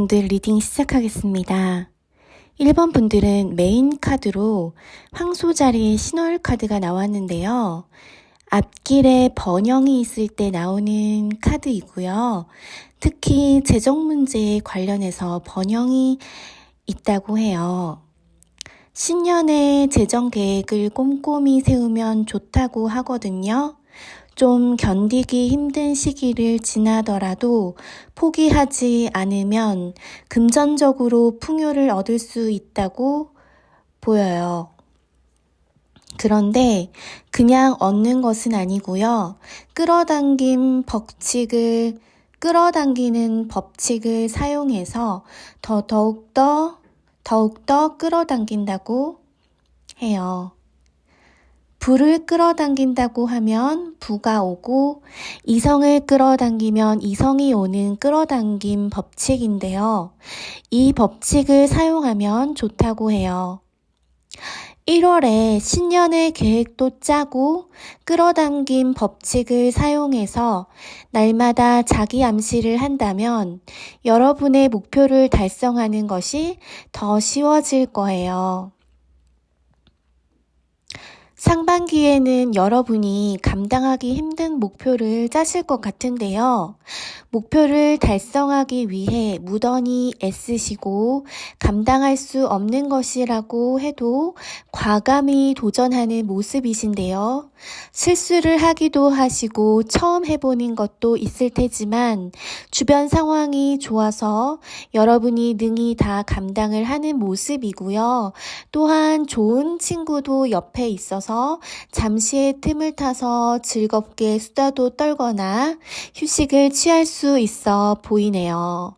분들 리딩 시작하겠습니다. 1번 분들은 메인 카드로 황소자리에 신월 카드가 나왔는데요. 앞길에 번영이 있을 때 나오는 카드이고요. 특히 재정 문제에 관련해서 번영이 있다고 해요. 신년에 재정 계획을 꼼꼼히 세우면 좋다고 하거든요. 좀 견디기 힘든 시기를 지나더라도 포기하지 않으면 금전적으로 풍요를 얻을 수 있다고 보여요. 그런데 그냥 얻는 것은 아니고요. 끌어당기는 법칙을 사용해서 더욱더 끌어당긴다고 해요. 부를 끌어당긴다고 하면 부가 오고, 이성을 끌어당기면 이성이 오는 끌어당김 법칙인데요. 이 법칙을 사용하면 좋다고 해요. 1월에 신년의 계획도 짜고 끌어당김 법칙을 사용해서 날마다 자기 암시를 한다면 여러분의 목표를 달성하는 것이 더 쉬워질 거예요. 상반기에는 여러분이 감당하기 힘든 목표를 짜실 것 같은데요. 목표를 달성하기 위해 무던히 애쓰시고 감당할 수 없는 것이라고 해도 과감히 도전하는 모습이신데요. 실수를 하기도 하시고 처음 해보는 것도 있을 테지만 주변 상황이 좋아서 여러분이 능히 다 감당을 하는 모습이고요. 또한 좋은 친구도 옆에 있어서 잠시의 틈을 타서 즐겁게 수다도 떨거나 휴식을 취할 수 있어 보이네요.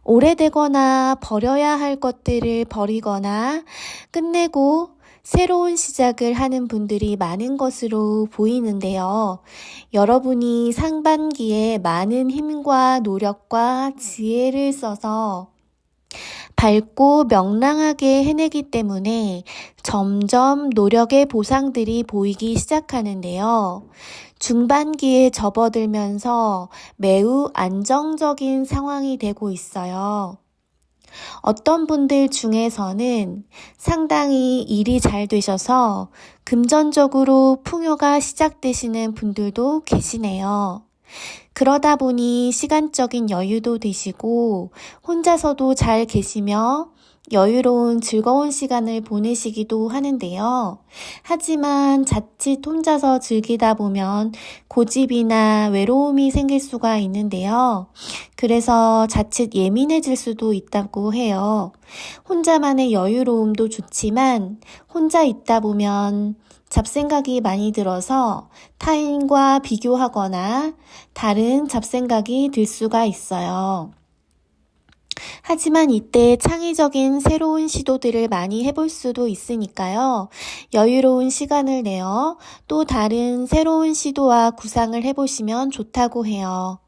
오래되거나 버려야 할 것들을 버리거나 끝내고 새로운 시작을 하는 분들이 많은 것으로 보이는데요. 여러분이 상반기에 많은 힘과 노력과 지혜를 써서 밝고 명랑하게 해내기 때문에 점점 노력의 보상들이 보이기 시작하는데요. 중반기에 접어들면서 매우 안정적인 상황이 되고 있어요. 어떤 분들 중에서는 상당히 일이 잘 되셔서 금전적으로 풍요가 시작되시는 분들도 계시네요. 그러다 보니 시간적인 여유도 되시고 혼자서도 잘 계시며 여유로운 즐거운 시간을 보내시기도 하는데요. 하지만 자칫 혼자서 즐기다 보면 고집이나 외로움이 생길 수가 있는데요. 그래서 자칫 예민해질 수도 있다고 해요. 혼자만의 여유로움도 좋지만 혼자 있다 보면 잡생각이 많이 들어서 타인과 비교하거나 다른 잡생각이 들 수가 있어요. 하지만 이때 창의적인 새로운 시도들을 많이 해볼 수도 있으니까요. 여유로운 시간을 내어 또 다른 새로운 시도와 구상을 해보시면 좋다고 해요.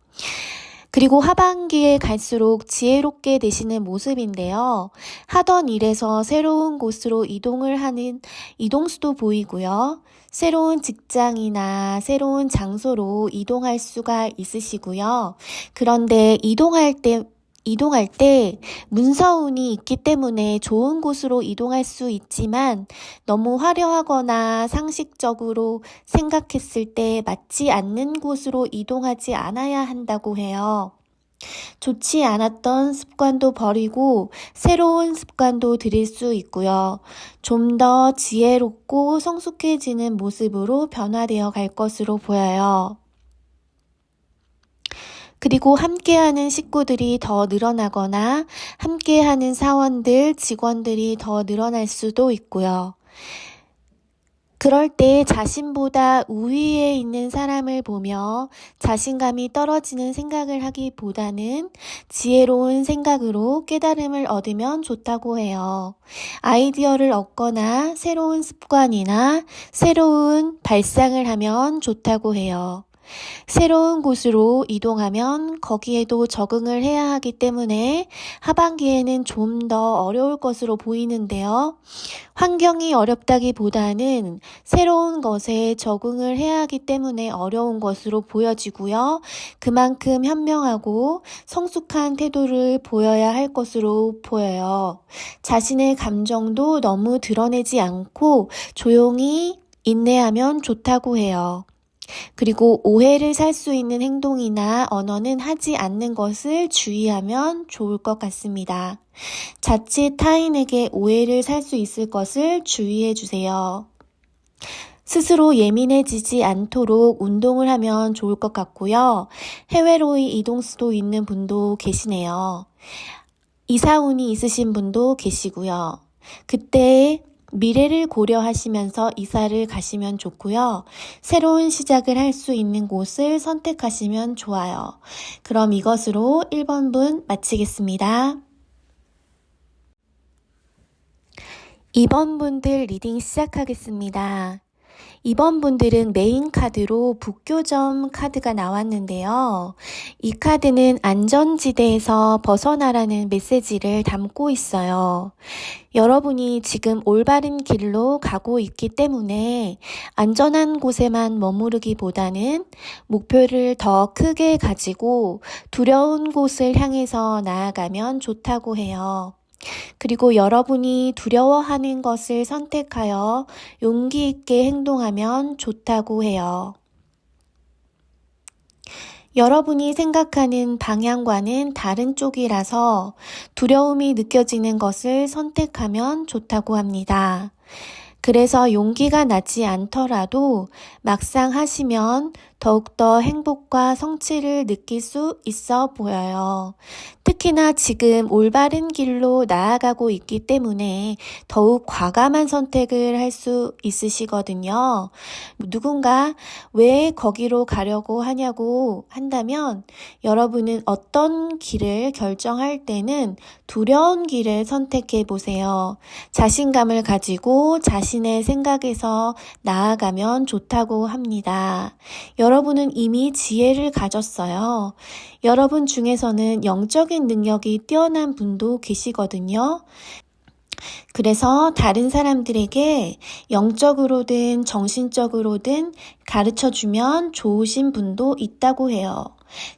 그리고 하반기에 갈수록 지혜롭게 되시는 모습인데요. 하던 일에서 새로운 곳으로 이동을 하는 이동수도 보이고요. 새로운 직장이나 새로운 장소로 이동할 수가 있으시고요. 그런데 이동할 때 문서운이 있기 때문에 좋은 곳으로 이동할 수 있지만 너무 화려하거나 상식적으로 생각했을 때 맞지 않는 곳으로 이동하지 않아야 한다고 해요. 좋지 않았던 습관도 버리고 새로운 습관도 들일 수 있고요. 좀 더 지혜롭고 성숙해지는 모습으로 변화되어 갈 것으로 보여요. 그리고 함께하는 식구들이 더 늘어나거나 함께하는 사원들, 직원들이 더 늘어날 수도 있고요. 그럴 때 자신보다 우위에 있는 사람을 보며 자신감이 떨어지는 생각을 하기보다는 지혜로운 생각으로 깨달음을 얻으면 좋다고 해요. 아이디어를 얻거나 새로운 습관이나 새로운 발상을 하면 좋다고 해요. 새로운 곳으로 이동하면 거기에도 적응을 해야 하기 때문에 하반기에는 좀 더 어려울 것으로 보이는데요. 환경이 어렵다기보다는 새로운 것에 적응을 해야 하기 때문에 어려운 것으로 보여지고요. 그만큼 현명하고 성숙한 태도를 보여야 할 것으로 보여요. 자신의 감정도 너무 드러내지 않고 조용히 인내하면 좋다고 해요. 그리고 오해를 살 수 있는 행동이나 언어는 하지 않는 것을 주의하면 좋을 것 같습니다. 자칫 타인에게 오해를 살 수 있을 것을 주의해 주세요. 스스로 예민해지지 않도록 운동을 하면 좋을 것 같고요. 해외로 이동 수도 있는 분도 계시네요. 이사운이 있으신 분도 계시고요. 그때 미래를 고려하시면서 이사를 가시면 좋고요. 새로운 시작을 할 수 있는 곳을 선택하시면 좋아요. 그럼 이것으로 1번 분 마치겠습니다. 2번 분들 리딩 시작하겠습니다. 2번 분들은 메인 카드로 북교점 카드가 나왔는데요. 이 카드는 안전지대에서 벗어나라는 메시지를 담고 있어요. 여러분이 지금 올바른 길로 가고 있기 때문에 안전한 곳에만 머무르기보다는 목표를 더 크게 가지고 두려운 곳을 향해서 나아가면 좋다고 해요. 그리고 여러분이 두려워하는 것을 선택하여 용기 있게 행동하면 좋다고 해요. 여러분이 생각하는 방향과는 다른 쪽이라서 두려움이 느껴지는 것을 선택하면 좋다고 합니다. 그래서 용기가 나지 않더라도 막상 하시면 더욱더 행복과 성취를 느낄 수 있어 보여요. 특히나 지금 올바른 길로 나아가고 있기 때문에 더욱 과감한 선택을 할 수 있으시거든요. 누군가 왜 거기로 가려고 하냐고 한다면 여러분은 어떤 길을 결정할 때는 두려운 길을 선택해 보세요. 자신감을 가지고 자신의 생각에서 나아가면 좋다고 합니다. 여러분은 이미 지혜를 가졌어요. 여러분 중에서는 영적인 능력이 뛰어난 분도 계시거든요. 그래서 다른 사람들에게 영적으로든 정신적으로든 가르쳐주면 좋으신 분도 있다고 해요.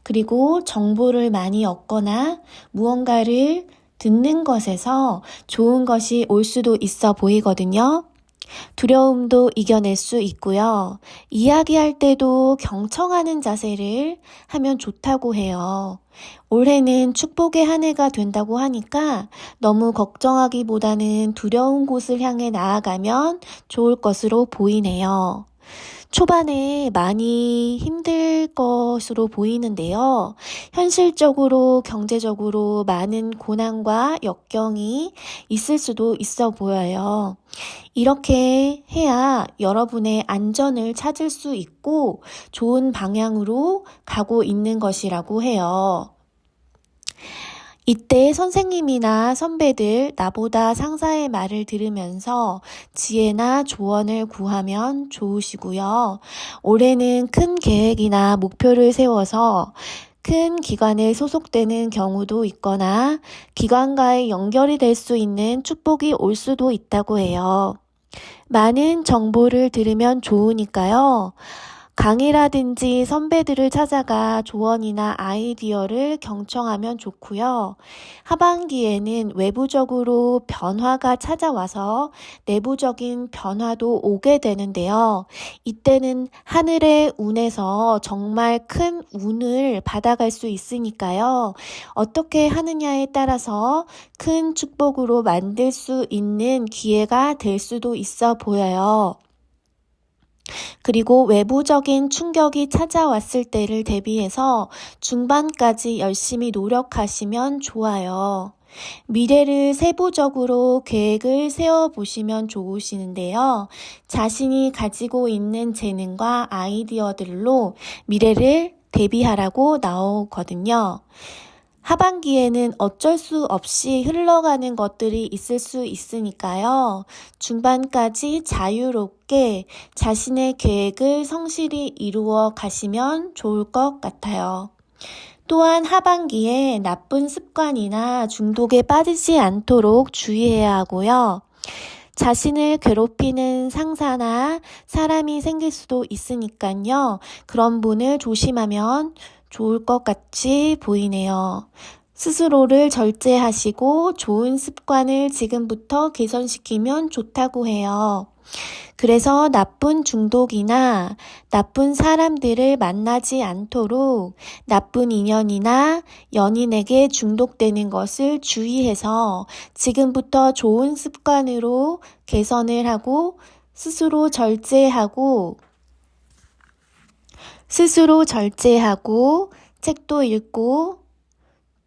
그리고 정보를 많이 얻거나 무언가를 듣는 것에서 좋은 것이 올 수도 있어 보이거든요. 두려움도 이겨낼 수 있고요. 이야기할 때도 경청하는 자세를 하면 좋다고 해요. 올해는 축복의 한 해가 된다고 하니까 너무 걱정하기보다는 두려운 곳을 향해 나아가면 좋을 것으로 보이네요. 초반에 많이 힘들 것으로 보이는데요. 현실적으로 경제적으로 많은 고난과 역경이 있을 수도 있어 보여요. 이렇게 해야 여러분의 안전을 찾을 수 있고 좋은 방향으로 가고 있는 것이라고 해요. 이때 선생님이나 선배들, 나보다 상사의 말을 들으면서 지혜나 조언을 구하면 좋으시고요. 올해는 큰 계획이나 목표를 세워서 큰 기관에 소속되는 경우도 있거나 기관과의 연결이 될 수 있는 축복이 올 수도 있다고 해요. 많은 정보를 들으면 좋으니까요. 강의라든지 선배들을 찾아가 조언이나 아이디어를 경청하면 좋고요. 하반기에는 외부적으로 변화가 찾아와서 내부적인 변화도 오게 되는데요. 이때는 하늘의 운에서 정말 큰 운을 받아갈 수 있으니까요. 어떻게 하느냐에 따라서 큰 축복으로 만들 수 있는 기회가 될 수도 있어 보여요. 그리고 외부적인 충격이 찾아왔을 때를 대비해서 중반까지 열심히 노력하시면 좋아요. 미래를 세부적으로 계획을 세워보시면 좋으시는데요. 자신이 가지고 있는 재능과 아이디어들로 미래를 대비하라고 나오거든요. 하반기에는 어쩔 수 없이 흘러가는 것들이 있을 수 있으니까요. 중반까지 자유롭게 자신의 계획을 성실히 이루어 가시면 좋을 것 같아요. 또한 하반기에 나쁜 습관이나 중독에 빠지지 않도록 주의해야 하고요. 자신을 괴롭히는 상사나 사람이 생길 수도 있으니까요. 그런 분을 조심하면 좋을 것 같이 보이네요. 스스로를 절제하시고 좋은 습관을 지금부터 개선시키면 좋다고 해요. 그래서 나쁜 중독이나 나쁜 사람들을 만나지 않도록 나쁜 인연이나 연인에게 중독되는 것을 주의해서 지금부터 좋은 습관으로 개선을 하고 스스로 절제하고 책도 읽고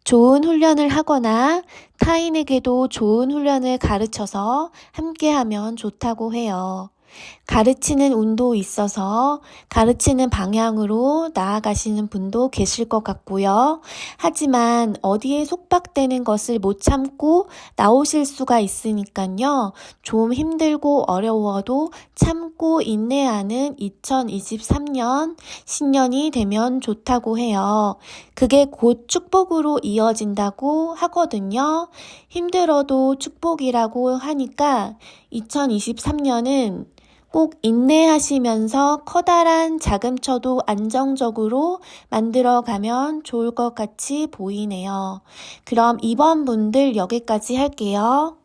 좋은 훈련을 하거나 타인에게도 좋은 훈련을 가르쳐서 함께하면 좋다고 해요. 가르치는 운도 있어서 가르치는 방향으로 나아가시는 분도 계실 것 같고요. 하지만 어디에 속박되는 것을 못 참고 나오실 수가 있으니까요. 좀 힘들고 어려워도 참고 인내하는 2023년 신년이 되면 좋다고 해요. 그게 곧 축복으로 이어진다고 하거든요. 힘들어도 축복이라고 하니까 2023년은 꼭 인내하시면서 커다란 자금처도 안정적으로 만들어가면 좋을 것 같이 보이네요. 그럼 이번 분들 여기까지 할게요.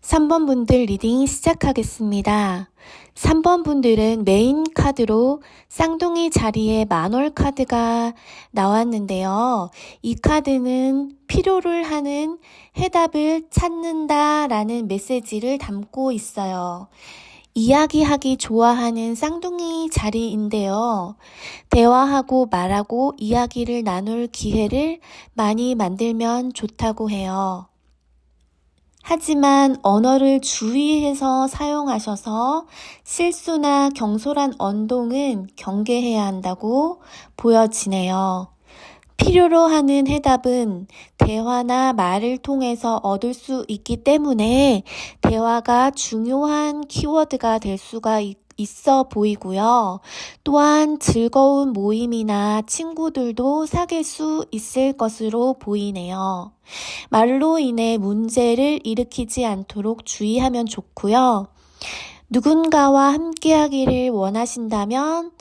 3번 분들 리딩 시작하겠습니다. 3번 분들은 메인 카드로 쌍둥이 자리에 만월 카드가 나왔는데요. 이 카드는 필요를 하는 해답을 찾는다 라는 메시지를 담고 있어요. 이야기하기 좋아하는 쌍둥이 자리인데요. 대화하고 말하고 이야기를 나눌 기회를 많이 만들면 좋다고 해요. 하지만 언어를 주의해서 사용하셔서 실수나 경솔한 언동은 경계해야 한다고 보여지네요. 필요로 하는 해답은 대화나 말을 통해서 얻을 수 있기 때문에 대화가 중요한 키워드가 될 수가 있어 보이고요. 또한 즐거운 모임이나 친구들도 사귈 수 있을 것으로 보이네요. 말로 인해 문제를 일으키지 않도록 주의하면 좋고요. 누군가와 함께하기를 원하신다면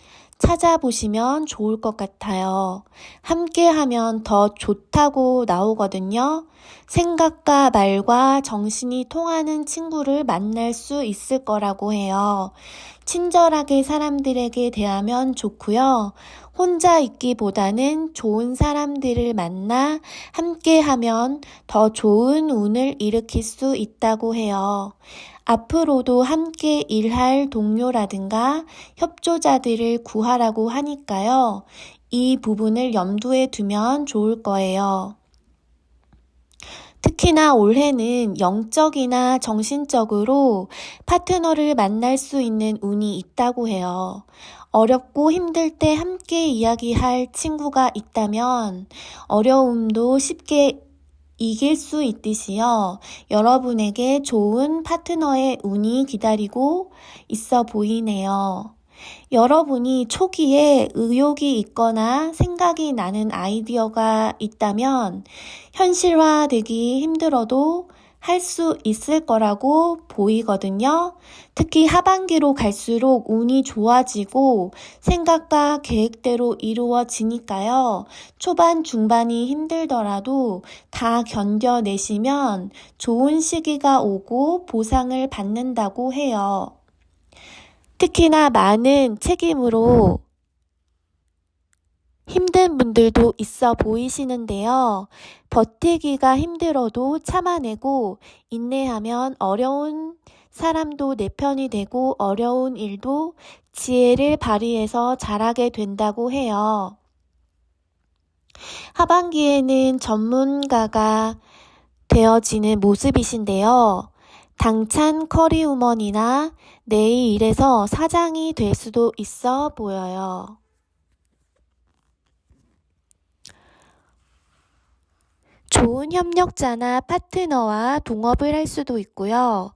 찾아보시면 좋을 것 같아요. 함께하면 더 좋다고 나오거든요. 생각과 말과 정신이 통하는 친구를 만날 수 있을 거라고 해요. 친절하게 사람들에게 대하면 좋고요. 혼자 있기보다는 좋은 사람들을 만나 함께하면 더 좋은 운을 일으킬 수 있다고 해요. 앞으로도 함께 일할 동료라든가 협조자들을 구하라고 하니까요. 이 부분을 염두에 두면 좋을 거예요. 특히나 올해는 영적이나 정신적으로 파트너를 만날 수 있는 운이 있다고 해요. 어렵고 힘들 때 함께 이야기할 친구가 있다면 어려움도 쉽게 이길 수 있듯이요. 여러분에게 좋은 파트너의 운이 기다리고 있어 보이네요. 여러분이 초기에 의욕이 있거나 생각이 나는 아이디어가 있다면 현실화되기 힘들어도 할 수 있을 거라고 보이거든요. 특히 하반기로 갈수록 운이 좋아지고 생각과 계획대로 이루어지니까요. 초반, 중반이 힘들더라도 다 견뎌내시면 좋은 시기가 오고 보상을 받는다고 해요. 특히나 많은 책임으로 힘든 분들도 있어 보이시는데요. 버티기가 힘들어도 참아내고 인내하면 어려운 사람도 내 편이 되고 어려운 일도 지혜를 발휘해서 잘하게 된다고 해요. 하반기에는 전문가가 되어지는 모습이신데요. 당찬 커리우먼이나 내 일에서 사장이 될 수도 있어 보여요. 좋은 협력자나 파트너와 동업을 할 수도 있고요.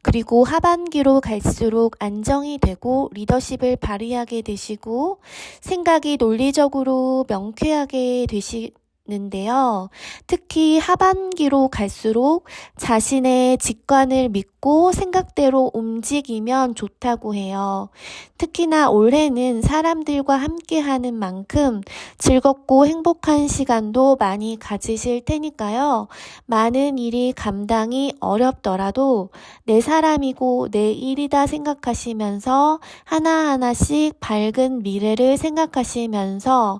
그리고 하반기로 갈수록 안정이 되고 리더십을 발휘하게 되시고 생각이 논리적으로 명쾌하게 되시는데요. 특히 하반기로 갈수록 자신의 직관을 믿고 생각대로 움직이면 좋다고 해요. 특히나 올해는 사람들과 함께하는 만큼 즐겁고 행복한 시간도 많이 가지실 테니까요. 많은 일이 감당이 어렵더라도 내 사람이고 내 일이다 생각하시면서 하나하나씩 밝은 미래를 생각하시면서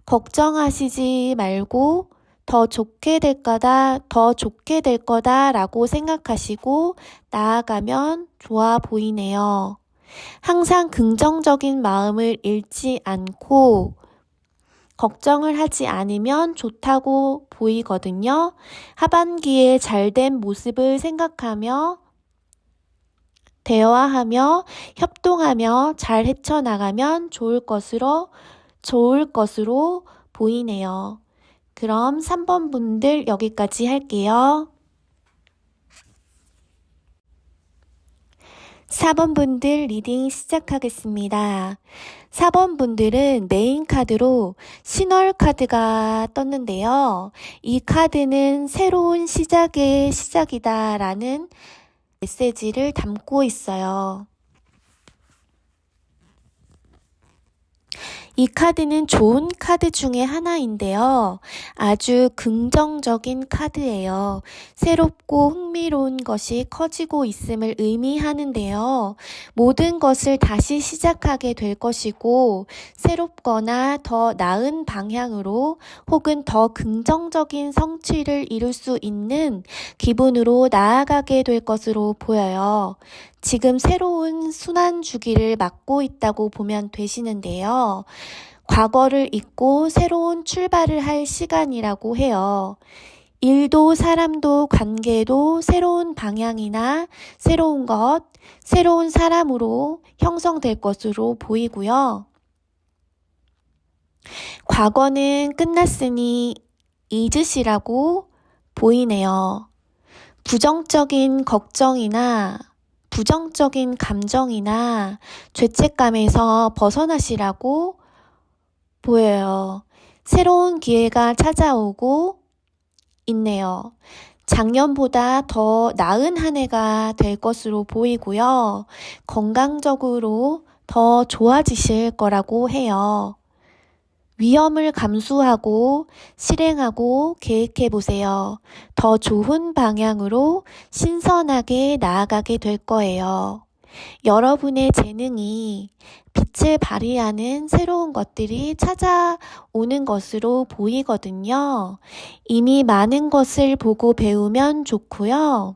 걱정하시지 말고 더 좋게 될 거다라고 생각하시고 나아가면 좋아 보이네요. 항상 긍정적인 마음을 잃지 않고 걱정을 하지 않으면 좋다고 보이거든요. 하반기에 잘된 모습을 생각하며 대화하며 협동하며 잘 헤쳐나가면 좋을 것으로 보이네요. 그럼 3번 분들 여기까지 할게요. 4번 분들 리딩 시작하겠습니다. 4번 분들은 메인 카드로 신월 카드가 떴는데요. 이 카드는 새로운 시작의 시작이다 라는 메시지를 담고 있어요. 이 카드는 좋은 카드 중에 하나인데요. 아주 긍정적인 카드예요. 새롭고 흥미로운 것이 커지고 있음을 의미하는데요. 모든 것을 다시 시작하게 될 것이고 새롭거나 더 나은 방향으로 혹은 더 긍정적인 성취를 이룰 수 있는 기분으로 나아가게 될 것으로 보여요. 지금 새로운 순환 주기를 맞고 있다고 보면 되시는데요. 과거를 잊고 새로운 출발을 할 시간이라고 해요. 일도 사람도 관계도 새로운 방향이나 새로운 것, 새로운 사람으로 형성될 것으로 보이고요. 과거는 끝났으니 잊으시라고 보이네요. 부정적인 걱정이나 부정적인 감정이나 죄책감에서 벗어나시라고 보여요. 새로운 기회가 찾아오고 있네요. 작년보다 더 나은 한 해가 될 것으로 보이고요. 건강적으로 더 좋아지실 거라고 해요. 위험을 감수하고 실행하고 계획해 보세요. 더 좋은 방향으로 신선하게 나아가게 될 거예요. 여러분의 재능이 빛을 발휘하는 새로운 것들이 찾아오는 것으로 보이거든요. 이미 많은 것을 보고 배우면 좋고요.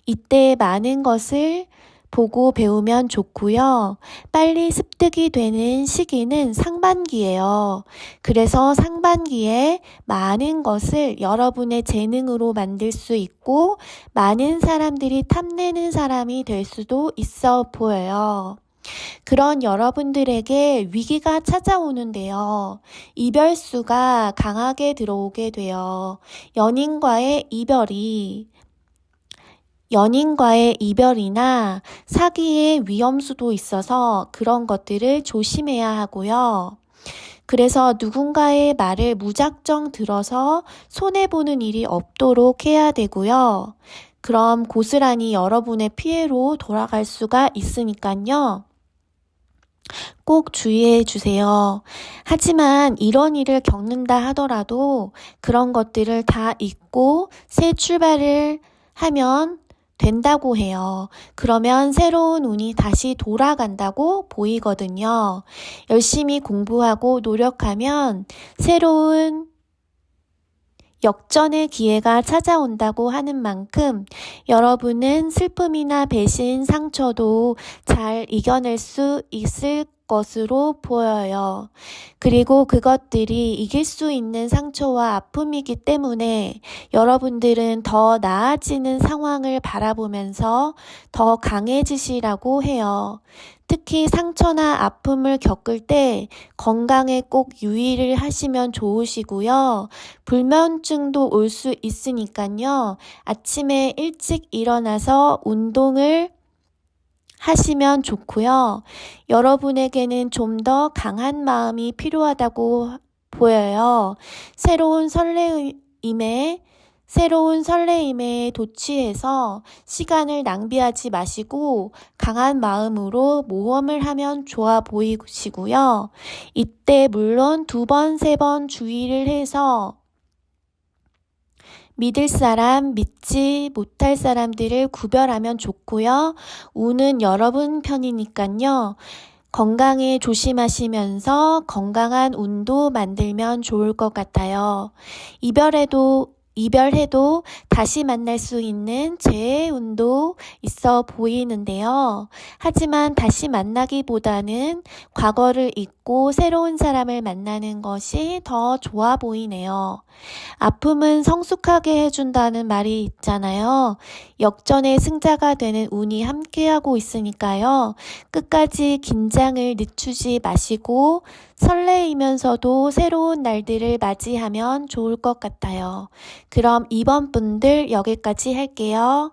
이때 많은 것을 보고 배우면 좋고요. 빨리 습득이 되는 시기는 상반기예요. 그래서 상반기에 많은 것을 여러분의 재능으로 만들 수 있고 많은 사람들이 탐내는 사람이 될 수도 있어 보여요. 그런 여러분들에게 위기가 찾아오는데요. 이별수가 강하게 들어오게 돼요. 연인과의 이별이나 사기의 위험수도 있어서 그런 것들을 조심해야 하고요. 그래서 누군가의 말을 무작정 들어서 손해보는 일이 없도록 해야 되고요. 그럼 고스란히 여러분의 피해로 돌아갈 수가 있으니까요. 꼭 주의해 주세요. 하지만 이런 일을 겪는다 하더라도 그런 것들을 다 잊고 새 출발을 하면 된다고 해요. 그러면 새로운 운이 다시 돌아간다고 보이거든요. 열심히 공부하고 노력하면 새로운 역전의 기회가 찾아온다고 하는 만큼 여러분은 슬픔이나 배신, 상처도 잘 이겨낼 수 있을 것으로 보여요. 그리고 그것들이 이길 수 있는 상처와 아픔이기 때문에 여러분들은 더 나아지는 상황을 바라보면서 더 강해지시라고 해요. 특히 상처나 아픔을 겪을 때 건강에 꼭 유의를 하시면 좋으시고요. 불면증도 올 수 있으니까요. 아침에 일찍 일어나서 운동을 하시면 좋고요. 여러분에게는 좀 더 강한 마음이 필요하다고 보여요. 새로운 설레임에 도취해서 시간을 낭비하지 마시고 강한 마음으로 모험을 하면 좋아 보이시고요. 이때 물론 2번, 3번 주의를 해서 믿을 사람, 믿지 못할 사람들을 구별하면 좋고요. 운은 여러분 편이니까요. 건강에 조심하시면서 건강한 운도 만들면 좋을 것 같아요. 이별해도 다시 만날 수 있는 재의 운도 있어 보이는데요. 하지만 다시 만나기보다는 과거를 잊고 새로운 사람을 만나는 것이 더 좋아 보이네요. 아픔은 성숙하게 해준다는 말이 있잖아요. 역전의 승자가 되는 운이 함께하고 있으니까요. 끝까지 긴장을 늦추지 마시고 설레이면서도 새로운 날들을 맞이하면 좋을 것 같아요. 그럼 2번 분들 여기까지 할게요.